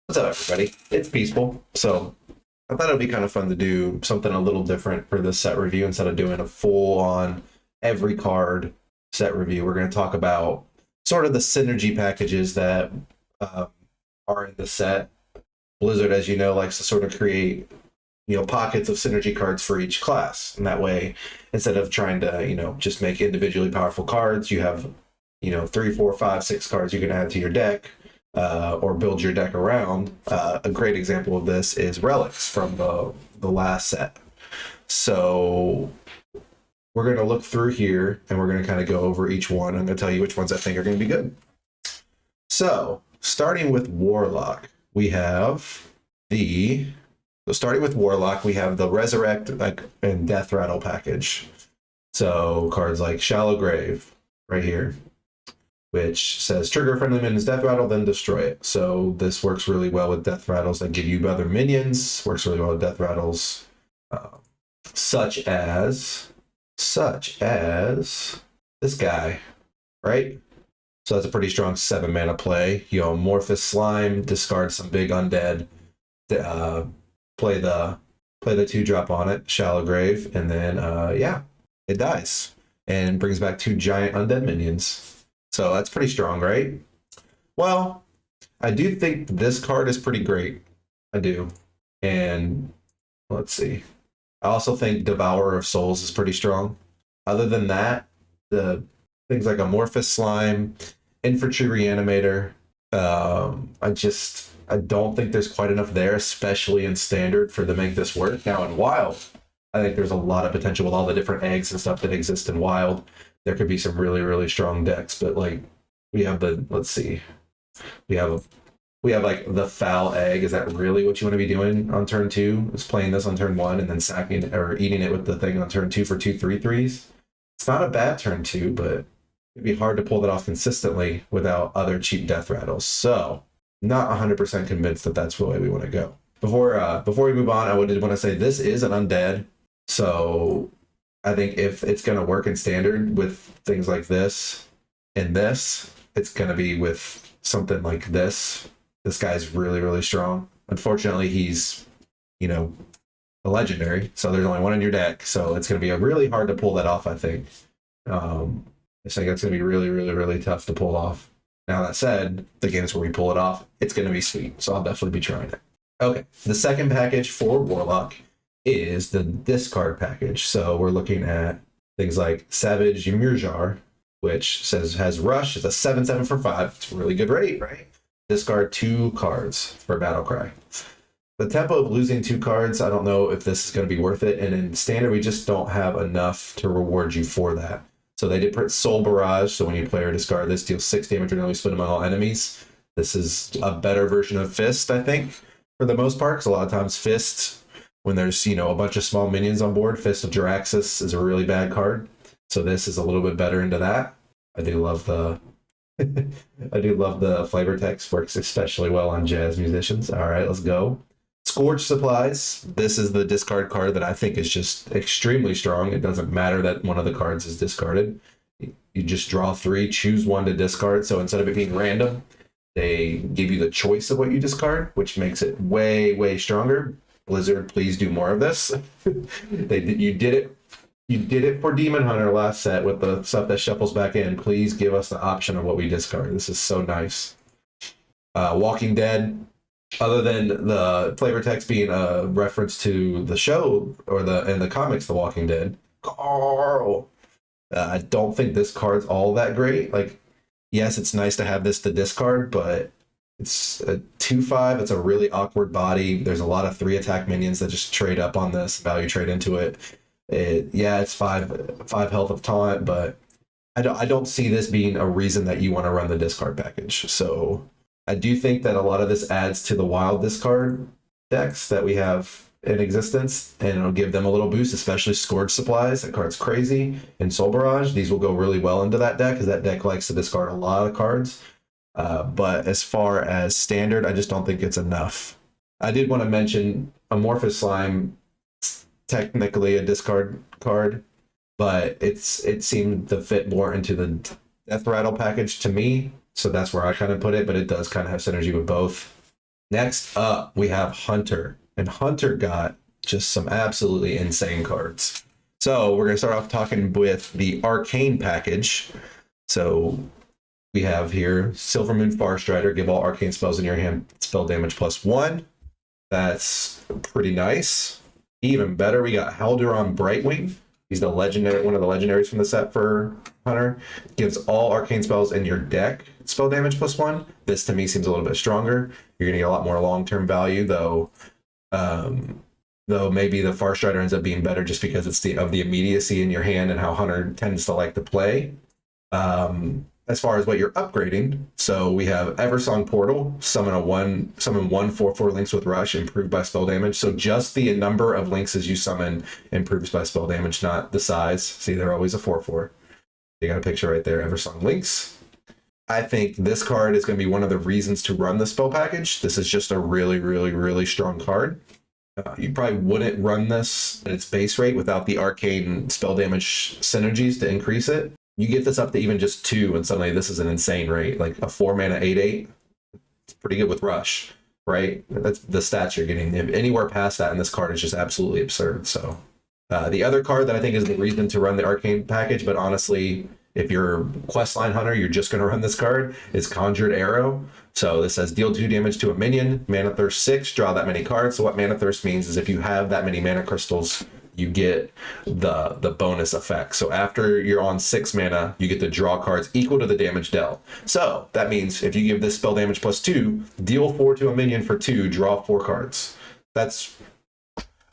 What's up, everybody? It's Peaceful. So I thought it would be kind of fun to do something a little different for this set review instead of doing a full-on every card set review. We're going to talk about sort of the synergy packages that uh, are in the set. Blizzard, as you know, likes to sort of create pockets of synergy cards for each class, and that way, instead of trying to just make individually powerful cards, you have 3, 4, 5, 6 cards you can add to your deck or build your deck around. A great example of this is relics from the last set. So we're going to look through here and we're going to kind of go over each one. I'm going to tell you which ones I think are going to be good. So starting with Warlock, we have the Resurrect and Death Rattle package. So cards like Shallow Grave right here, which says trigger friendly minions death rattle, then destroy it. So this works really well with death rattles that give you other minions. Works really well with death rattles, such as this guy, right? So that's a pretty strong 7-mana play. Amorphous Slime, discard some big undead, play the 2-drop on it, Shallow Grave, and then it dies and brings back 2 giant undead minions. So that's pretty strong, right? Well, I do think this card is pretty great. I do. And let's see. I also think Devourer of Souls is pretty strong. Other than that, the things like Amorphous Slime, Infantry Reanimator, I don't think there's quite enough there, especially in Standard, for to make this work. Now in Wild, I think there's a lot of potential with all the different eggs and stuff that exist in Wild. There could be some really, really strong decks, but like we have like the Foul Egg. Is that really what you want to be doing on turn 2? Is playing this on turn 1 and then sacking or eating it with the thing on turn 2 for 2/3/3s? It's not a bad turn 2, but it'd be hard to pull that off consistently without other cheap death rattles. So not 100% convinced that that's the way we want to go. Before we move on, I would want to say this is an undead, so I think if it's going to work in Standard with things like this and this, it's going to be with something like this. This guy's really, really strong. Unfortunately, he's, a legendary, so there's only one in your deck, so it's going to be really hard to pull that off, I think. I think it's going to be really, really, really tough to pull off. Now, that said, the games where we pull it off, it's going to be sweet, so I'll definitely be trying it. Okay, the second package for Warlock is the discard package. So we're looking at things like Savage Ymurjar, which has Rush. It's a 7/7 for 5. It's a really good rate, right? Discard 2 cards for Battlecry. The tempo of losing 2 cards, I don't know if this is going to be worth it. And in Standard, we just don't have enough to reward you for that. So they did put Soul Barrage. So when you play or discard this, deals 6 damage randomly split among all enemies. This is a better version of Fist, I think, for the most part. Because a lot of times Fist, when there's a bunch of small minions on board, Fist of Jaraxxus is a really bad card. So this is a little bit better into that. I do love the flavor text. Works especially well on jazz musicians. All right, let's go. Scourge Supplies. This is the discard card that I think is just extremely strong. It doesn't matter that one of the cards is discarded. You just draw 3, choose 1 to discard. So instead of it being random, they give you the choice of what you discard, which makes it way, way stronger. Blizzard, please do more of this. You did it for Demon Hunter last set with the stuff that shuffles back in. Please give us the option of what we discard. This is so nice. Walking Dead, other than the flavor text being a reference to the show or in the comics, The Walking Dead, Carl. I don't think this card's all that great. Like, yes, it's nice to have this to discard, but it's a 2/5. It's a really awkward body. There's a lot of 3-attack minions that just trade up on this, value trade into it. It's 5 health of taunt, but I don't see this being a reason that you want to run the discard package. So I do think that a lot of this adds to the wild discard decks that we have in existence, and it'll give them a little boost, especially Scourge Supplies. That card's crazy. And Soul Barrage, these will go really well into that deck because that deck likes to discard a lot of cards. But as far as Standard, I just don't think it's enough. I did want to mention Amorphous Slime, technically a discard card, but it seemed to fit more into the Death Rattle package to me. So that's where I kind of put it, but it does kind of have synergy with both. Next up, we have Hunter. And Hunter got just some absolutely insane cards. So we're going to start off talking with the Arcane package. So we have here Silvermoon Farstrider. Give all arcane spells in your hand spell damage +1. That's pretty nice. Even better, we got Halduron Brightwing. He's the legendary, one of the legendaries from the set for Hunter. Gives all arcane spells in your deck spell damage +1. This to me seems a little bit stronger. You're gonna get a lot more long-term value, though. Though maybe the Farstrider ends up being better just because it's of the immediacy in your hand and how Hunter tends to like to play. As far as what you're upgrading, so we have Eversong Portal, summon one 4/4 links with Rush, improved by spell damage. So just the number of links as you summon improves by spell damage, not the size. See, they're always a 4/4. You got a picture right there, Eversong links. I think this card is going to be one of the reasons to run the spell package. This is just a really, really, really strong card. You probably wouldn't run this at its base rate without the arcane spell damage synergies to increase it. You get this up to even just 2, and suddenly this is an insane rate. Like a 4-mana 8/8, it's pretty good with Rush, right? That's the stats you're getting. If anywhere past that, and this card is just absolutely absurd. So the other card that I think is the reason to run the Arcane package, but honestly, if you're Questline Hunter, you're just going to run this card, is Conjured Arrow. So this says deal 2 damage to a minion, Mana Thirst 6, draw that many cards. So what Mana Thirst means is if you have that many mana crystals, you get the bonus effect. So after you're on 6 mana, you get to draw cards equal to the damage dealt. So that means if you give this spell damage +2, deal 4 to a minion for 2, draw 4 cards. That's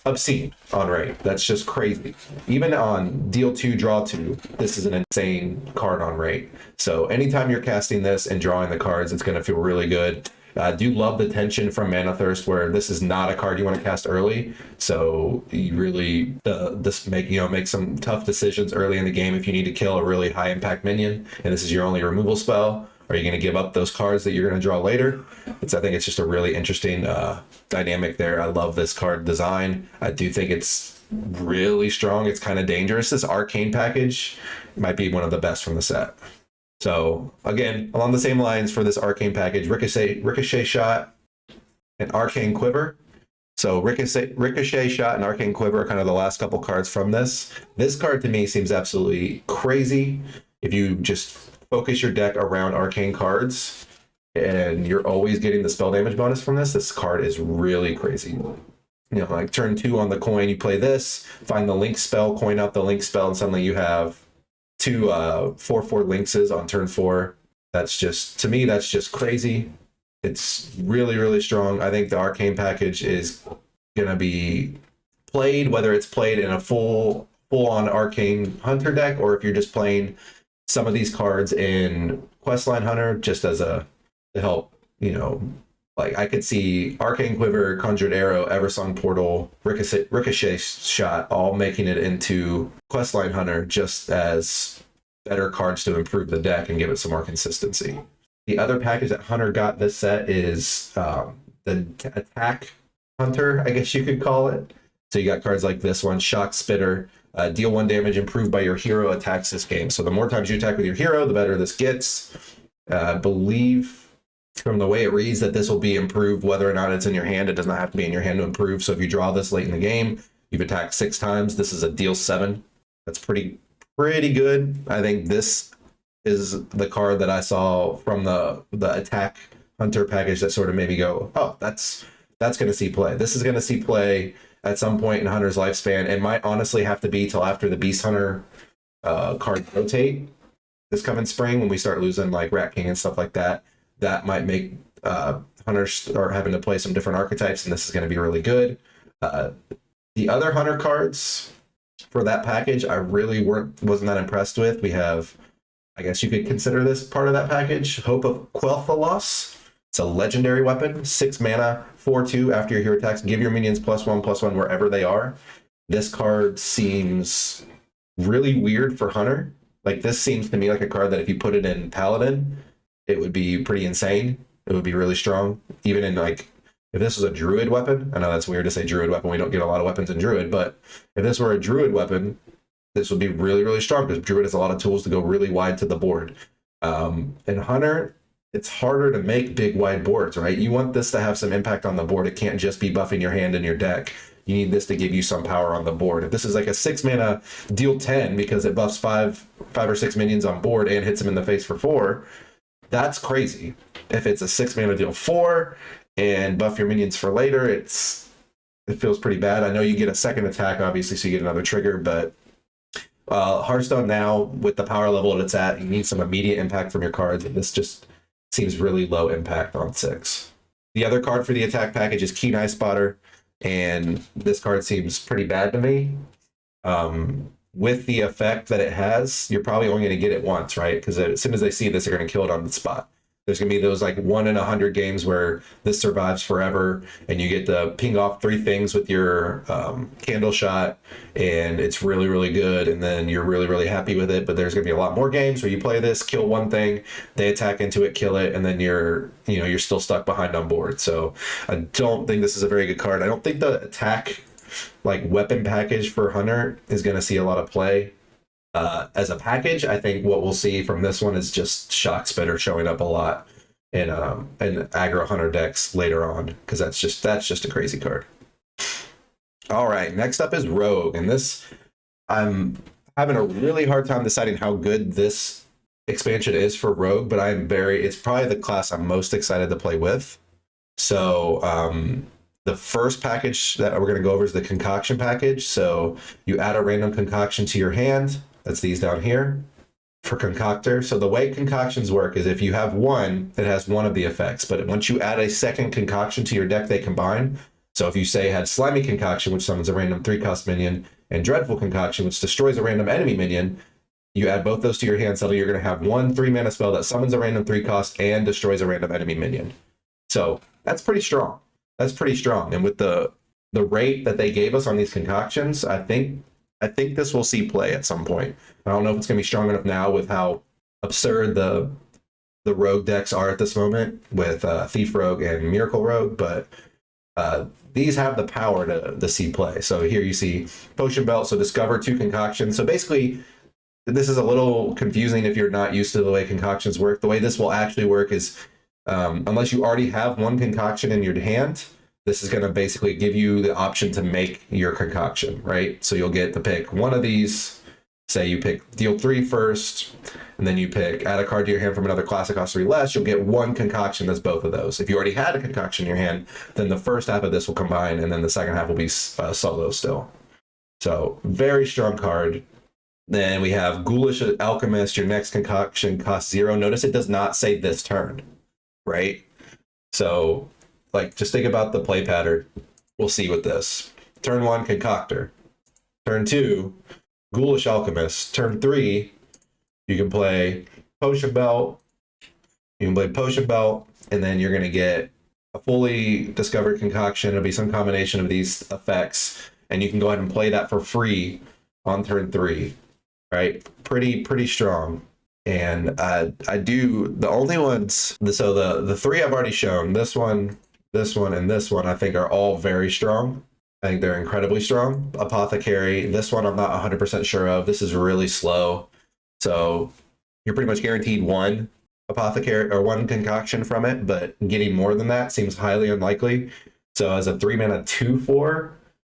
obscene on rate. That's just crazy. Even on deal 2, draw 2, this is an insane card on rate. So anytime you're casting this and drawing the cards, it's going to feel really good. I do love the tension from Mana Thirst, where this is not a card you want to cast early. So you really make some tough decisions early in the game if you need to kill a really high impact minion, and this is your only removal spell. Are you going to give up those cards that you're going to draw later? I think it's just a really interesting dynamic there. I love this card design. I do think it's really strong. It's kind of dangerous. This Arcane package might be one of the best from the set. So again, along the same lines for this Arcane package, Ricochet Shot, and Arcane Quiver. So Ricochet Shot and Arcane Quiver are kind of the last couple cards from this. This card to me seems absolutely crazy. If you just focus your deck around arcane cards and you're always getting the spell damage bonus from this card is really crazy. Like turn 2 on the coin, you play this, find the link spell, coin out the link spell, and suddenly you have 2 4/4 linkses on turn 4. That's just, to me, that's just crazy. It's really, really strong. I think the Arcane package is going to be played, whether it's played in a full-on Arcane Hunter deck, or if you're just playing some of these cards in Questline Hunter just as to help, like I could see Arcane Quiver, Conjured Arrow, Eversong Portal, Ricochet Shot, all making it into Questline Hunter just as better cards to improve the deck and give it some more consistency. The other package that Hunter got this set is the Attack Hunter, I guess you could call it. So you got cards like this one, Shock Spitter, deal 1 damage improved by your hero attacks this game. So the more times you attack with your hero, the better this gets. I believe from the way it reads that this will be improved whether or not it's in your hand. It does not have to be in your hand to improve. So if you draw this late in the game, you've attacked 6 times. This is a deal 7. That's pretty good. I think this is the card that I saw from the Attack Hunter package that sort of made me go, oh, that's going to see play. This is going to see play at some point in Hunter's lifespan. It might honestly have to be till after the Beast Hunter cards rotate this coming spring, when we start losing like Rat King and stuff like that. That might make Hunters start having to play some different archetypes, and this is going to be really good. The other Hunter cards for that package, I really wasn't that impressed with. We have, I guess you could consider this part of that package, Hope of Quel'Thalas. It's a legendary weapon, 6 mana, 4/2 after your hero attacks. Give your minions +1/+1 wherever they are. This card seems really weird for Hunter. Like, this seems to me like a card that if you put it in Paladin, it would be pretty insane. It would be really strong. Even in, like, if this was a Druid weapon, I know that's weird to say Druid weapon, we don't get a lot of weapons in Druid, but if this were a Druid weapon, this would be really, really strong, because Druid has a lot of tools to go really wide to the board. And Hunter, it's harder to make big wide boards, right? You want this to have some impact on the board. It can't just be buffing your hand and your deck. You need this to give you some power on the board. If this is like a 6 mana deal 10 because it buffs five or six minions on board and hits them in the face for 4, that's crazy. If it's a 6 mana deal 4 and buff your minions for later, it feels pretty bad. I know you get a second attack, obviously, so you get another trigger, but Hearthstone now, with the power level it's at, you need some immediate impact from your cards, and this just seems really low impact on 6. The other card for the attack package is Keen Eye Spotter, and this card seems pretty bad to me. With the effect that it has, you're probably only going to get it once, right? Because as soon as they see this, they're going to kill it on the spot. There's going to be those like 1 in 100 games where this survives forever, and you get to ping off 3 things with your candle shot, and it's really, really good, and then you're really, really happy with it. But there's going to be a lot more games where you play this, kill one thing, they attack into it, kill it, and then you're still stuck behind on board. So I don't think this is a very good card. I don't think the attack like weapon package for Hunter is going to see a lot of play. As a package, I think what we'll see from this one is just Shock Spitter showing up a lot in aggro Hunter decks later on, because that's just a crazy card. All right, next up is Rogue, and this, I'm having a really hard time deciding how good this expansion is for Rogue, but it's probably the class I'm most excited to play with. So the first package that we're going to go over is the Concoction package. So you add a random concoction to your hand. That's these down here for Concoctor. So the way concoctions work is if you have one, it has one of the effects. But once you add a second concoction to your deck, they combine. So if you say had Slimy Concoction, which summons a random 3-cost minion, and Dreadful Concoction, which destroys a random enemy minion, you add both those to your hand, suddenly you're going to have one 3-mana spell that summons a random 3-cost and destroys a random enemy minion. So that's pretty strong. And with the rate that they gave us on these concoctions, I think this will see play at some point. I don't know if it's going to be strong enough now with how absurd the rogue decks are at this moment with Thief Rogue and Miracle Rogue, but these have the power to see play. So here you see Potion Belt, so discover 2 concoctions. So basically, this is a little confusing if you're not used to the way concoctions work. The way this will actually work is, unless you already have one concoction in your hand, this is going to basically give you the option to make your concoction, right? So you'll get to pick one of these. Say you pick deal 3 first, and then you add a card to your hand from another class that costs 3 less. You'll get one concoction that's both of those. If you already had a concoction in your hand, then the first half of this will combine, and then the second half will be solo still. So very strong card. Then we have Ghoulish Alchemist. Your next concoction costs 0. Notice it does not say this turn, right? So like, just think about the play pattern. We'll see with this. Turn 1, Concoctor. Turn 2, Ghoulish Alchemist. Turn 3, you can play Potion Belt. And then you're going to get a fully discovered concoction. It'll be some combination of these effects, and you can go ahead and play that for free on turn 3. Right? Pretty strong. And I do the only ones. So the 3 I've already shown. This one, and this one, I think are all very strong. I think they're incredibly strong. Apothecary, this one I'm not 100% sure of. This is really slow. So you're pretty much guaranteed one Apothecary or one concoction from it, but getting more than that seems highly unlikely. So as a 3-mana 2/4,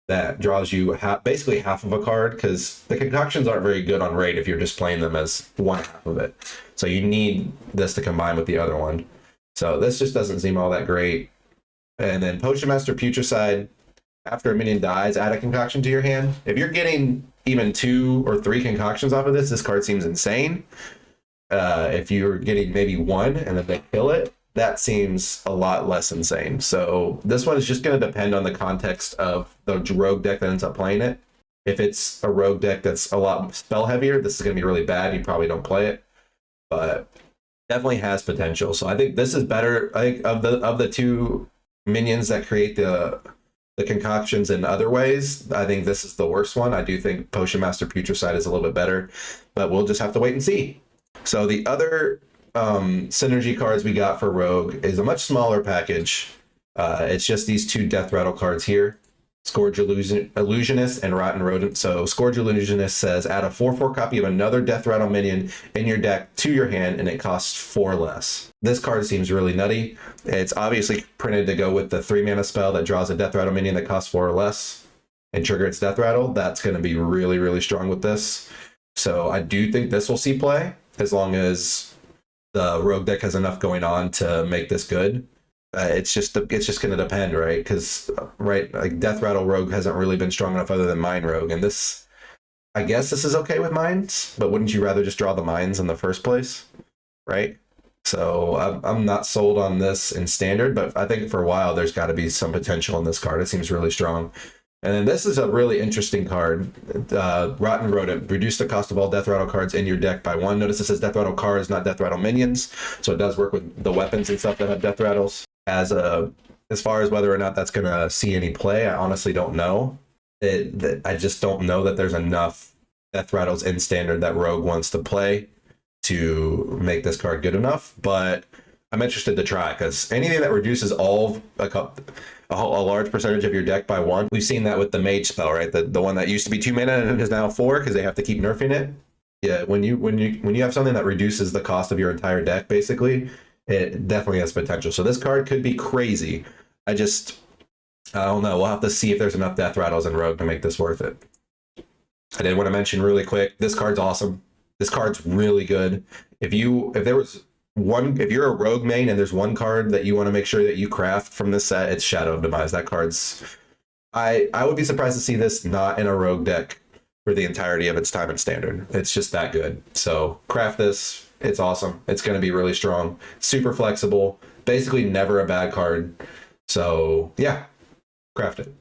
that draws you basically half of a card, because the concoctions aren't very good on rate if you're just playing them as one half of it. So you need this to combine with the other one. So this just doesn't seem all that great. And then Potion Master Putricide, after a minion dies, add a concoction to your hand. If you're getting even 2 or 3 concoctions off of this card seems insane. If you're getting maybe 1 and then they kill it, that seems a lot less insane. So this one is just going to depend on the context of the rogue deck that ends up playing it. If it's a rogue deck that's a lot spell heavier, this is going to be really bad. You probably don't play it, but definitely has potential. So I think this is better. I think of the 2 minions that create the concoctions in other ways, I think this is the worst one. I do think Potion Master Putricide is a little bit better, but we'll just have to wait and see. So the other synergy cards we got for Rogue is a much smaller package. It's just these 2 Death Rattle cards here. Scourge Illusionist, and Rotten Rodent. So Scourge Illusionist says add a 4/4 copy of another Death Rattle minion in your deck to your hand, and it costs 4 less. This card seems really nutty. It's obviously printed to go with the 3-mana spell that draws a Death Rattle minion that costs 4 or less and trigger its Death Rattle. That's going to be really, really strong with this. So I do think this will see play as long as the Rogue deck has enough going on to make this good. It's just going to depend, right? Because like Death Rattle Rogue hasn't really been strong enough other than Mine Rogue, and this, I guess this is okay with mines, but wouldn't you rather just draw the mines in the first place, right? So I'm not sold on this in standard, but I think for a while there's got to be some potential in this card. It seems really strong. And then this is a really interesting card. Rotten Rodent. Reduce the cost of all Death Rattle cards in your deck by 1. Notice it says Death Rattle cards, not Death Rattle minions. So it does work with the weapons and stuff that have Death Rattles. As far as whether or not that's going to see any play, I honestly don't know. I just don't know that there's enough Death Rattles in standard that Rogue wants to play to make this card good enough. But I'm interested to try, because anything that reduces a large percentage of your deck by 1. We've seen that with the Mage spell, right? The one that used to be 2 mana and is now 4 because they have to keep nerfing it. Yeah, when you have something that reduces the cost of your entire deck, basically, it definitely has potential. So this card could be crazy. I don't know. We'll have to see if there's enough Death Rattles in Rogue to make this worth it. I did want to mention really quick, this card's awesome. This card's really good. If you're a Rogue main and there's one card that you want to make sure that you craft from this set, it's Shadow of Demise. That card's... I would be surprised to see this not in a Rogue deck for the entirety of its time in Standard. It's just that good. So craft this. It's awesome. It's going to be really strong. Super flexible. Basically never a bad card. So yeah, craft it.